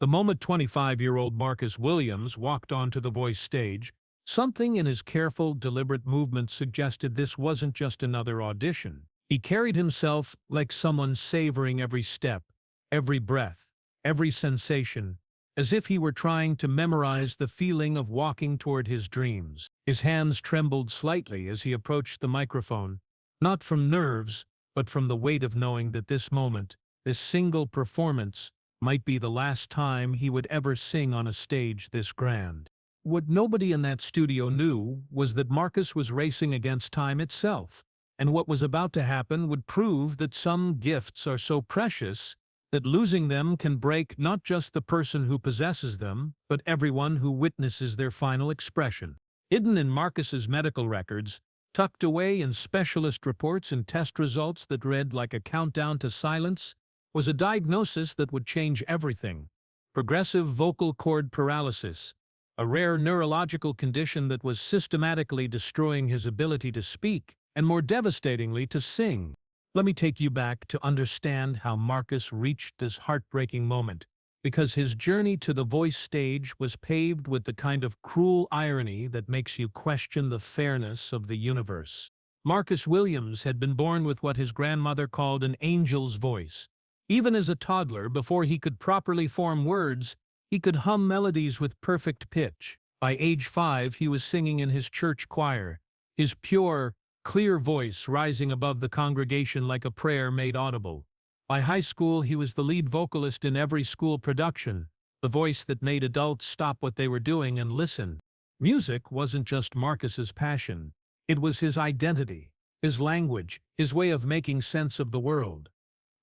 The moment 25-year-old Marcus Williams walked onto the Voice stage, something in his careful, deliberate movements suggested this wasn't just another audition. He carried himself like someone savoring every step, every breath, every sensation, as if he were trying to memorize the feeling of walking toward his dreams. His hands trembled slightly as he approached the microphone, not from nerves, but from the weight of knowing that this moment, this single performance, might be the last time he would ever sing on a stage this grand. What nobody in that studio knew was that Marcus was racing against time itself, and what was about to happen would prove that some gifts are so precious that losing them can break not just the person who possesses them, but everyone who witnesses their final expression. Hidden in Marcus's medical records, tucked away in specialist reports and test results that read like a countdown to silence, was a diagnosis that would change everything: progressive vocal cord paralysis, a rare neurological condition that was systematically destroying his ability to speak, and more devastatingly, to sing. Let me take you back to understand how Marcus reached this heartbreaking moment, because his journey to the Voice stage was paved with the kind of cruel irony that makes you question the fairness of the universe. Marcus Williams had been born with what his grandmother called an angel's voice. Even as a toddler, before he could properly form words, he could hum melodies with perfect pitch. By age 5, he was singing in his church choir, his pure, clear voice rising above the congregation like a prayer made audible. By high school, he was the lead vocalist in every school production, the voice that made adults stop what they were doing and listen. Music wasn't just Marcus's passion. It was his identity, his language, his way of making sense of the world.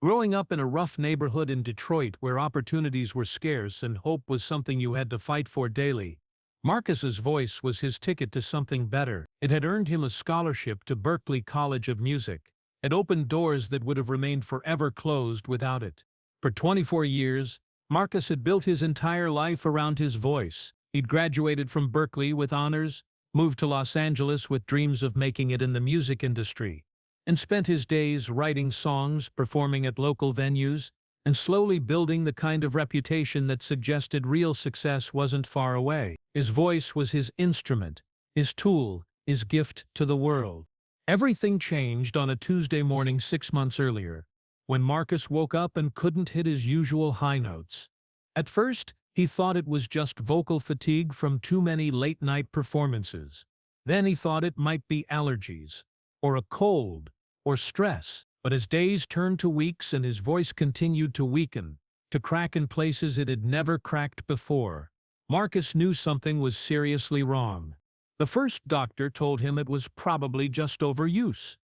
Growing up in a rough neighborhood in Detroit where opportunities were scarce and hope was something you had to fight for daily, Marcus's voice was his ticket to something better. It had earned him a scholarship to Berklee College of Music. It opened doors that would have remained forever closed without it. For 24 years, Marcus had built his entire life around his voice. He'd graduated from Berklee with honors, moved to Los Angeles with dreams of making it in the music industry, and spent his days writing songs, performing at local venues, and slowly building the kind of reputation that suggested real success wasn't far away. His voice was his instrument, his tool, his gift to the world. Everything changed on a Tuesday morning 6 months earlier, when Marcus woke up and couldn't hit his usual high notes. At first, he thought it was just vocal fatigue from too many late-night performances. Then he thought it might be allergies, or a cold, or stress. But as days turned to weeks and his voice continued to weaken, to crack in places it had never cracked before, Marcus knew something was seriously wrong. The first doctor told him it was probably just overuse.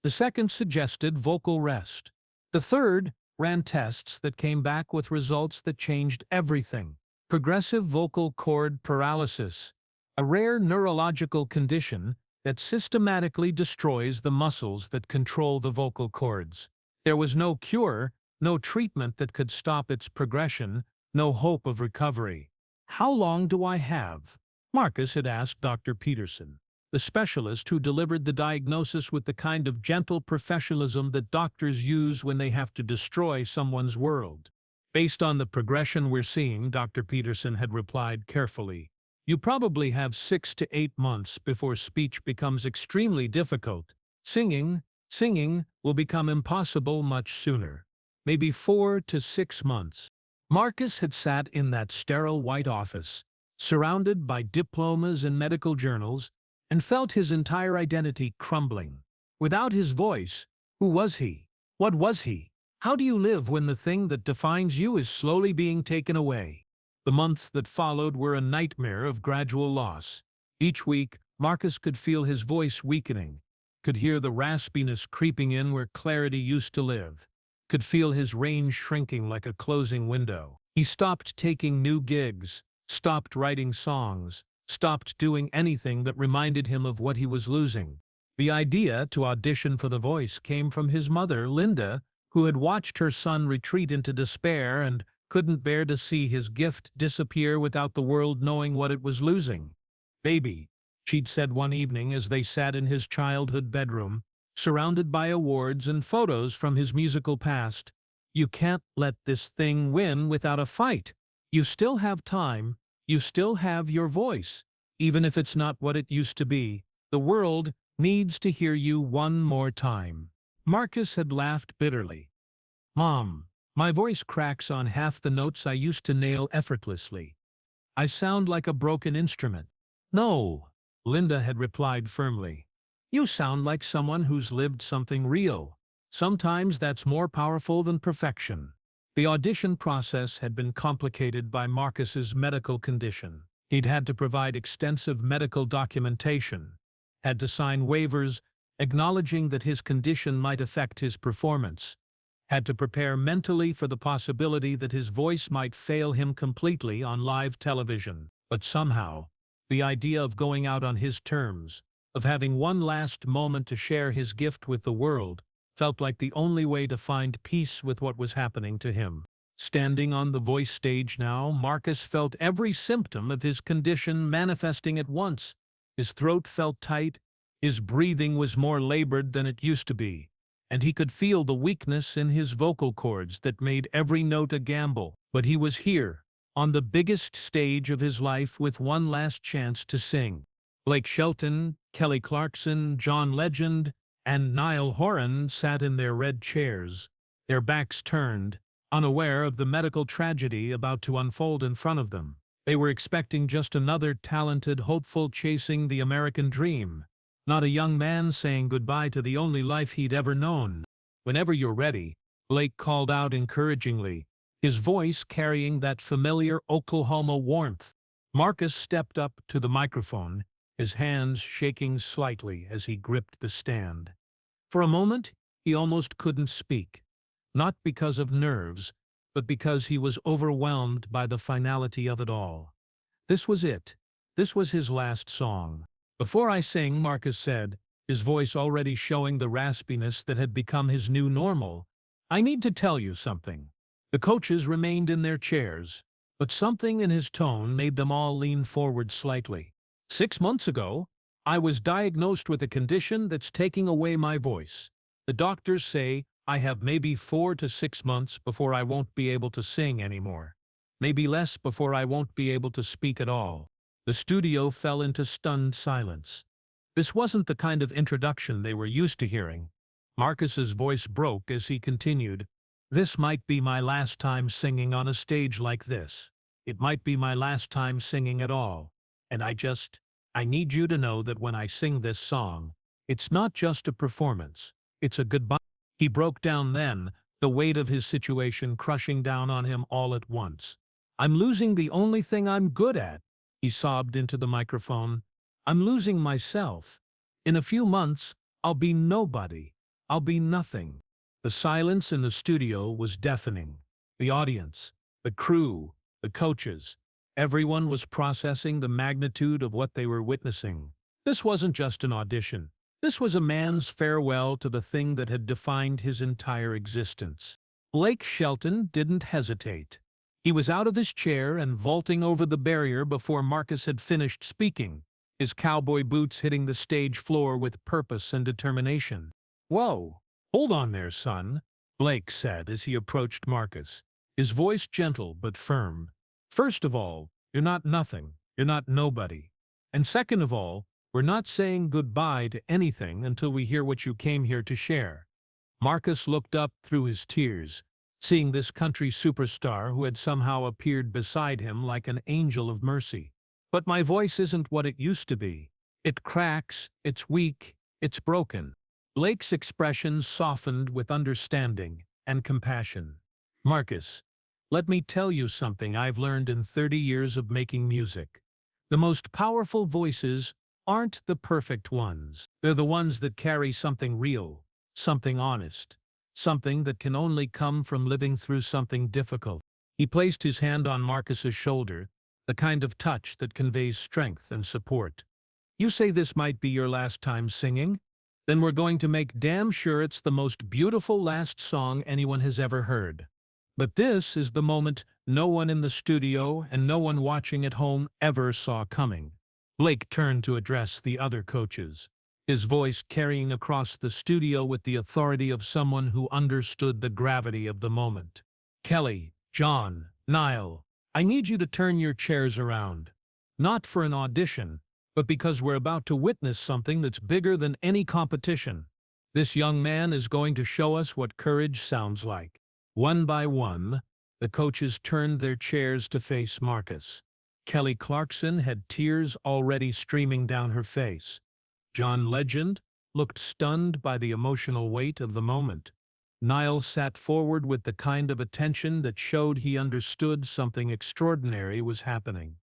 The second suggested vocal rest. The third ran tests that came back with results that changed everything. Progressive vocal cord paralysis, a rare neurological condition that systematically destroys the muscles that control the vocal cords. There was no cure, no treatment that could stop its progression, no hope of recovery. "How long do I have?" Marcus had asked Dr. Peterson, the specialist who delivered the diagnosis with the kind of gentle professionalism that doctors use when they have to destroy someone's world. "Based on the progression we're seeing," Dr. Peterson had replied carefully, "you probably have 6 to 8 months before speech becomes extremely difficult. Singing will become impossible much sooner. Maybe 4 to 6 months. Marcus had sat in that sterile white office, surrounded by diplomas and medical journals, and felt his entire identity crumbling. Without his voice, who was he? What was he? How do you live when the thing that defines you is slowly being taken away? The months that followed were a nightmare of gradual loss. Each week, Marcus could feel his voice weakening, could hear the raspiness creeping in where clarity used to live, could feel his range shrinking like a closing window. He stopped taking new gigs, stopped writing songs, stopped doing anything that reminded him of what he was losing. The idea to audition for The Voice came from his mother, Linda, who had watched her son retreat into despair and couldn't bear to see his gift disappear without the world knowing what it was losing. "Baby," she'd said one evening as they sat in his childhood bedroom, surrounded by awards and photos from his musical past, "you can't let this thing win without a fight. You still have time. You still have your voice. Even if it's not what it used to be, the world needs to hear you one more time." Marcus had laughed bitterly. "Mom, my voice cracks on half the notes I used to nail effortlessly. I sound like a broken instrument." "No," Linda had replied firmly. "You sound like someone who's lived something real. Sometimes that's more powerful than perfection." The audition process had been complicated by Marcus's medical condition. He'd had to provide extensive medical documentation, had to sign waivers acknowledging that his condition might affect his performance, had to prepare mentally for the possibility that his voice might fail him completely on live television. But somehow, the idea of going out on his terms, of having one last moment to share his gift with the world, felt like the only way to find peace with what was happening to him. Standing on the voice stage now, Marcus felt every symptom of his condition manifesting at once. His throat felt tight, his breathing was more labored than it used to be, and he could feel the weakness in his vocal cords that made every note a gamble. But he was here, on the biggest stage of his life, with one last chance to sing. Blake Shelton, Kelly Clarkson, John Legend, and Niall Horan sat in their red chairs, their backs turned, unaware of the medical tragedy about to unfold in front of them. They were expecting just another talented hopeful chasing the American dream, not a young man saying goodbye to the only life he'd ever known. "Whenever you're ready," Blake called out encouragingly, his voice carrying that familiar Oklahoma warmth. Marcus stepped up to the microphone, his hands shaking slightly as he gripped the stand. For a moment, he almost couldn't speak, not because of nerves, but because he was overwhelmed by the finality of it all. This was it. This was his last song. "Before I sing," Marcus said, his voice already showing the raspiness that had become his new normal, "I need to tell you something." The coaches remained in their chairs, but something in his tone made them all lean forward slightly. "6 months ago, I was diagnosed with a condition that's taking away my voice. The doctors say I have maybe 4 to 6 months before I won't be able to sing anymore. Maybe less before I won't be able to speak at all." The studio fell into stunned silence. This wasn't the kind of introduction they were used to hearing. Marcus's voice broke as he continued, "This might be my last time singing on a stage like this. It might be my last time singing at all. And I need you to know that when I sing this song, it's not just a performance, it's a goodbye." He broke down then, the weight of his situation crushing down on him all at once. "I'm losing the only thing I'm good at," he sobbed into the microphone. "I'm losing myself. In a few months, I'll be nobody. I'll be nothing." The silence in the studio was deafening. The audience, the crew, the coaches, everyone was processing the magnitude of what they were witnessing. This wasn't just an audition. This was a man's farewell to the thing that had defined his entire existence. Blake Shelton didn't hesitate. He was out of his chair and vaulting over the barrier before Marcus had finished speaking, his cowboy boots hitting the stage floor with purpose and determination. "Whoa, hold on there, son," Blake said as he approached Marcus, his voice gentle but firm. "First of all, you're not nothing, you're not nobody. And second of all, we're not saying goodbye to anything until we hear what you came here to share." Marcus looked up through his tears, seeing this country superstar who had somehow appeared beside him like an angel of mercy. "But my voice isn't what it used to be. It cracks, it's weak, it's broken." Blake's expression softened with understanding and compassion. "Marcus, let me tell you something I've learned in 30 years of making music. The most powerful voices aren't the perfect ones. They're the ones that carry something real, something honest, something that can only come from living through something difficult." He placed his hand on Marcus's shoulder, the kind of touch that conveys strength and support. "You say this might be your last time singing? Then we're going to make damn sure it's the most beautiful last song anyone has ever heard. But this is the moment no one in the studio and no one watching at home ever saw coming." Blake turned to address the other coaches, his voice carrying across the studio with the authority of someone who understood the gravity of the moment. "Kelly, John, Niall, I need you to turn your chairs around. Not for an audition, but because we're about to witness something that's bigger than any competition. This young man is going to show us what courage sounds like. One by one, the coaches turned their chairs to face Marcus. Kelly Clarkson had tears already streaming down her face. John Legend looked stunned by the emotional weight of the moment. Niall sat forward with the kind of attention that showed he understood something extraordinary was happening.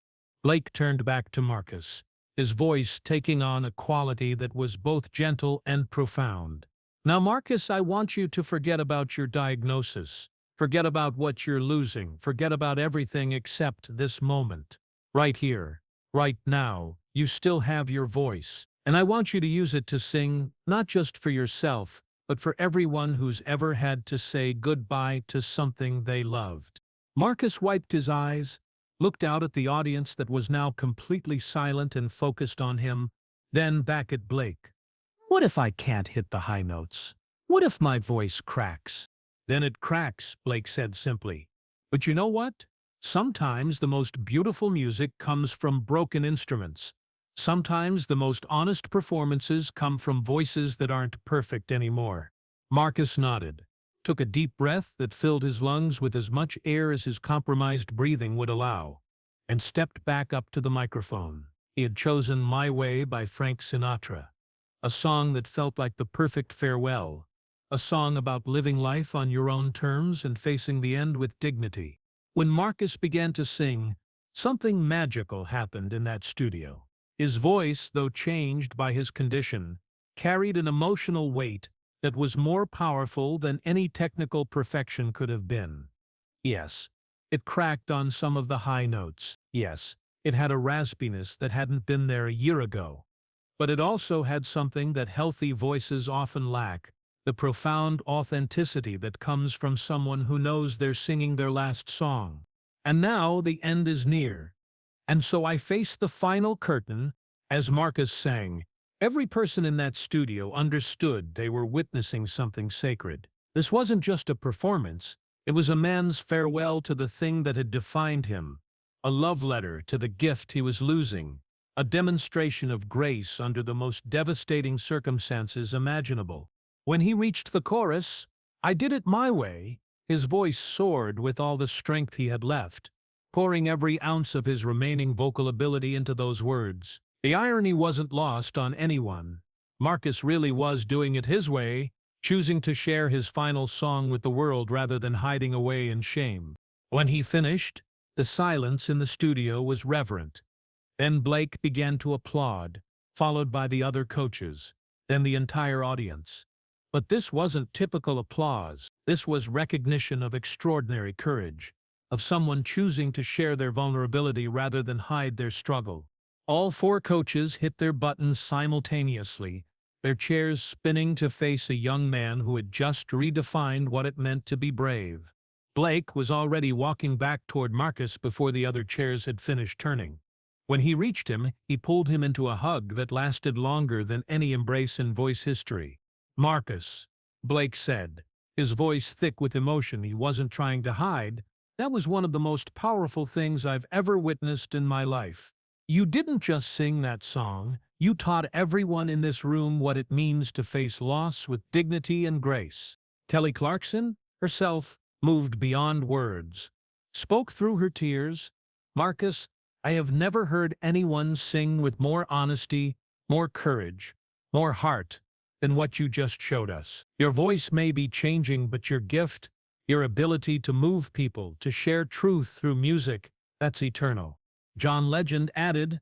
Blake turned back to Marcus, his voice taking on a quality that was both gentle and profound. Now, Marcus, I want you to forget about your diagnosis. Forget about what you're losing. Forget about everything except this moment. Right here, right now, you still have your voice. And I want you to use it to sing, not just for yourself, but for everyone who's ever had to say goodbye to something they loved. Marcus wiped his eyes, looked out at the audience that was now completely silent and focused on him, then back at Blake. What if I can't hit the high notes? What if my voice cracks? Then it cracks, Blake said simply. But you know what? Sometimes the most beautiful music comes from broken instruments. Sometimes the most honest performances come from voices that aren't perfect anymore. Marcus nodded, took a deep breath that filled his lungs with as much air as his compromised breathing would allow, and stepped back up to the microphone. He had chosen My Way by Frank Sinatra, a song that felt like the perfect farewell, a song about living life on your own terms and facing the end with dignity. When Marcus began to sing, something magical happened in that studio. His voice, though changed by his condition, carried an emotional weight that was more powerful than any technical perfection could have been. Yes, it cracked on some of the high notes. Yes, it had a raspiness that hadn't been there a year ago. But it also had something that healthy voices often lack, the profound authenticity that comes from someone who knows they're singing their last song. And now the end is near. And so I faced the final curtain as Marcus sang. Every person in that studio understood they were witnessing something sacred. This wasn't just a performance, it was a man's farewell to the thing that had defined him, a love letter to the gift he was losing, a demonstration of grace under the most devastating circumstances imaginable. When he reached the chorus, "I did it my way," his voice soared with all the strength he had left, pouring every ounce of his remaining vocal ability into those words. The irony wasn't lost on anyone. Marcus really was doing it his way, choosing to share his final song with the world rather than hiding away in shame. When he finished, the silence in the studio was reverent. Then Blake began to applaud, followed by the other coaches, then the entire audience. But this wasn't typical applause. This was recognition of extraordinary courage, of someone choosing to share their vulnerability rather than hide their struggle. All four coaches hit their buttons simultaneously, their chairs spinning to face a young man who had just redefined what it meant to be brave. Blake was already walking back toward Marcus before the other chairs had finished turning. When he reached him, he pulled him into a hug that lasted longer than any embrace in voice history. "Marcus," Blake said, his voice thick with emotion he wasn't trying to hide, "that was one of the most powerful things I've ever witnessed in my life. You didn't just sing that song, you taught everyone in this room what it means to face loss with dignity and grace." Kelly Clarkson, herself, moved beyond words, spoke through her tears. "Marcus, I have never heard anyone sing with more honesty, more courage, more heart than what you just showed us. Your voice may be changing, but your gift, your ability to move people, to share truth through music, that's eternal." John Legend added,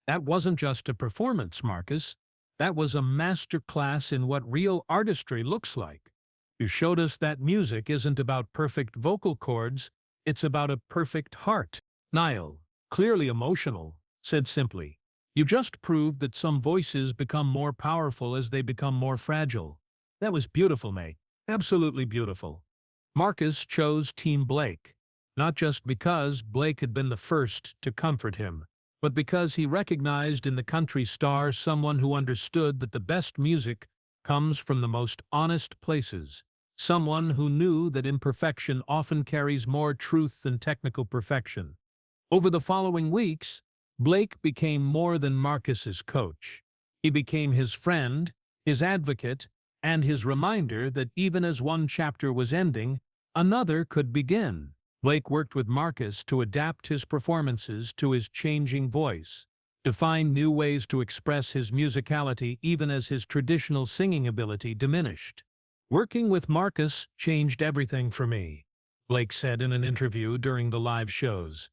"That wasn't just a performance, Marcus. That was a master class in what real artistry looks like. You showed us that music isn't about perfect vocal cords, it's about a perfect heart." Niall, clearly emotional, said simply, "You just proved that some voices become more powerful as they become more fragile." That was beautiful, mate. Absolutely beautiful. Marcus chose Team Blake, not just because Blake had been the first to comfort him, but because he recognized in the country star someone who understood that the best music comes from the most honest places, someone who knew that imperfection often carries more truth than technical perfection. Over the following weeks, Blake became more than Marcus's coach. He became his friend, his advocate, and his reminder that even as one chapter was ending, another could begin. Blake worked with Marcus to adapt his performances to his changing voice, to find new ways to express his musicality even as his traditional singing ability diminished. "Working with Marcus changed everything for me," Blake said in an interview during the live shows.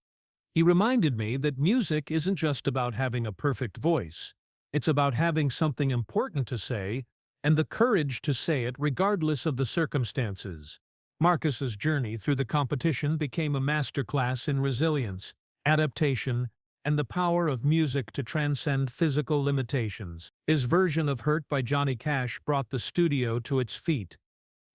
"He reminded me that music isn't just about having a perfect voice. It's about having something important to say and the courage to say it regardless of the circumstances." Marcus's journey through the competition became a masterclass in resilience, adaptation, and the power of music to transcend physical limitations. His version of "Hurt" by Johnny Cash brought the studio to its feet,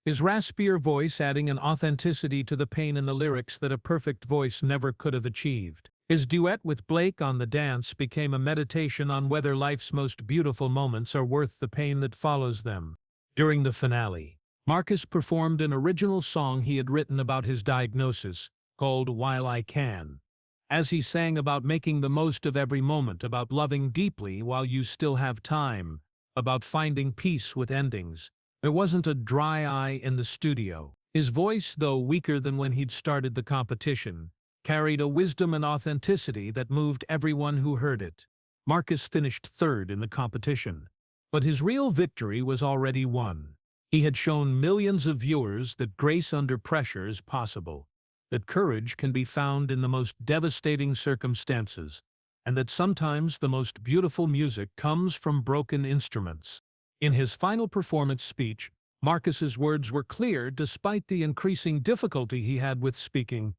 his raspier voice adding an authenticity to the pain in the lyrics that a perfect voice never could have achieved. His duet with Blake on "The Dance" became a meditation on whether life's most beautiful moments are worth the pain that follows them. During the finale, Marcus performed an original song he had written about his diagnosis, called "While I Can." As he sang about making the most of every moment, about loving deeply while you still have time, about finding peace with endings, there wasn't a dry eye in the studio. His voice, though weaker than when he'd started the competition, carried a wisdom and authenticity that moved everyone who heard it. Marcus finished third in the competition, but his real victory was already won. He had shown millions of viewers that grace under pressure is possible, that courage can be found in the most devastating circumstances, and that sometimes the most beautiful music comes from broken instruments. In his final performance speech, Marcus's words were clear despite the increasing difficulty he had with speaking.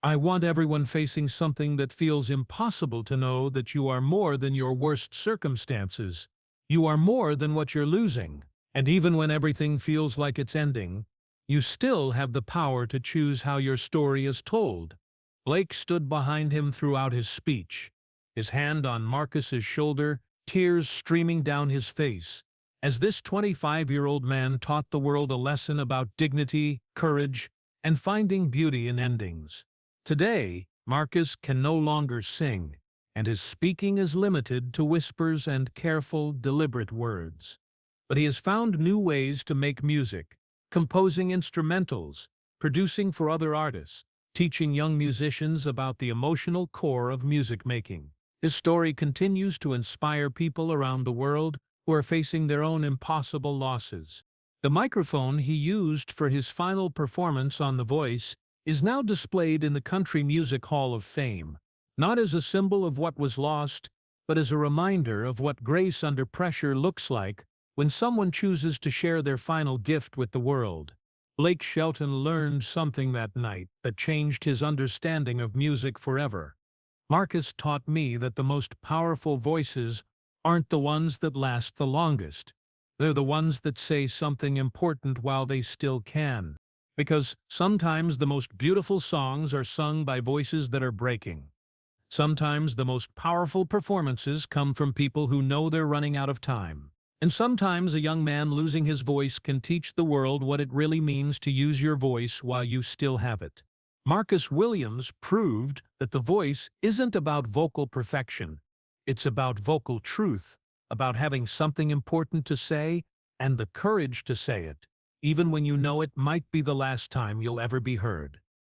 "I want everyone facing something that feels impossible to know that you are more than your worst circumstances. You are more than what you're losing. And even when everything feels like it's ending, you still have the power to choose how your story is told." Blake stood behind him throughout his speech, his hand on Marcus's shoulder, tears streaming down his face, as this 25-year-old man taught the world a lesson about dignity, courage, and finding beauty in endings. Today, Marcus can no longer sing, and his speaking is limited to whispers and careful, deliberate words. But he has found new ways to make music, composing instrumentals, producing for other artists, teaching young musicians about the emotional core of music making. His story continues to inspire people around the world who are facing their own impossible losses. The microphone he used for his final performance on The Voice is now displayed in the Country Music Hall of Fame, not as a symbol of what was lost, but as a reminder of what grace under pressure looks like when someone chooses to share their final gift with the world. Blake Shelton learned something that night that changed his understanding of music forever. "Marcus taught me that the most powerful voices aren't the ones that last the longest. They're the ones that say something important while they still can. Because sometimes the most beautiful songs are sung by voices that are breaking. Sometimes the most powerful performances come from people who know they're running out of time. And sometimes a young man losing his voice can teach the world what it really means to use your voice while you still have it." Marcus Williams proved that the voice isn't about vocal perfection. It's about vocal truth, about having something important to say and the courage to say it, even when you know it might be the last time you'll ever be heard.